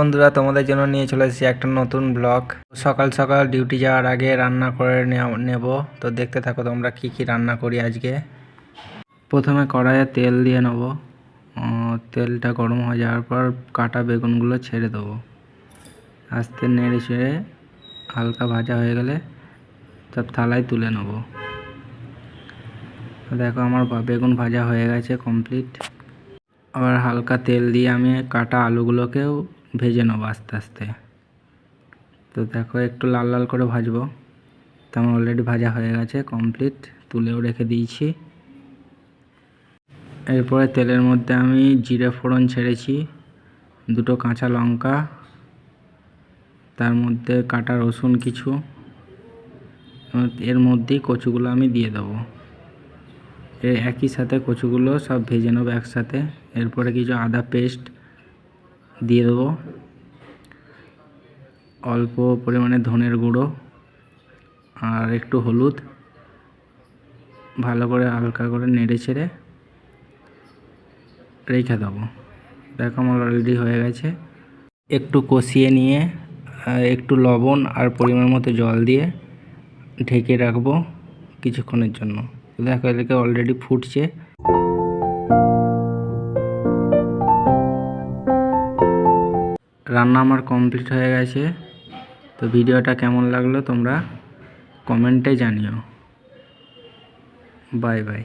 বন্ধুরা, তোমাদের জন্য নিয়ে চলে এসেছি একটা নতুন ব্লগ। সকাল সকাল ডিউটি যাওয়ার আগে রান্না করে নেব। তো দেখতে থাকো তোমরা কি কি রান্না করি আজকে। প্রথমে কড়াইয়ে তেল দিয়ে নেব। তেলটা গরম হয়ে যাওয়ার পর কাটা বেগুনগুলো ছেড়ে দেবো। আস্তে নেড়ে ছেড়ে হালকা ভাজা হয়ে গেলে সব থালায় তুলে নেব। দেখো আমার বেগুন ভাজা হয়ে গেছে কমপ্লিট। আবার হালকা তেল দিয়ে আমি কাটা আলুগুলোকেও ভেজে নেবো আস্তে আস্তে। তো দেখো একটু লাল লাল করে ভাজবো। তো আমার অলরেডি ভাজা হয়ে গেছে কমপ্লিট, তুলেও রেখে দিয়েছি। এরপরে তেলের মধ্যে আমি জিরে ফোড়ন ছেড়েছি, দুটো কাঁচা লঙ্কা, তার মধ্যে কাটা রসুন কিছু, এর মধ্যেই কচুগুলো আমি দিয়ে দেবো। একই সাথে কচুগুলো সব ভেজে নেবো একসাথে। এরপরে কিছু আদা পেস্ট দিয়ে দেবো, অল্প পরিমাণে ধনের গুঁড়ো আর একটু হলুদ, ভালো করে হালকা করে নেড়ে ছেড়ে রেখে দেবো। দেখো আমার অলরেডি হয়ে গেছে। একটু কষিয়ে নিয়ে একটু লবণ আর পরিমাণ মতো জল দিয়ে ঢেকে রাখবো কিছুক্ষণের জন্য। দেখো এদিকে অলরেডি ফুটছে। রান্না আমার কমপ্লিট হয়ে গেছে। তো ভিডিওটা কেমন লাগলো তোমরা কমেন্টে জানিও। Bye bye.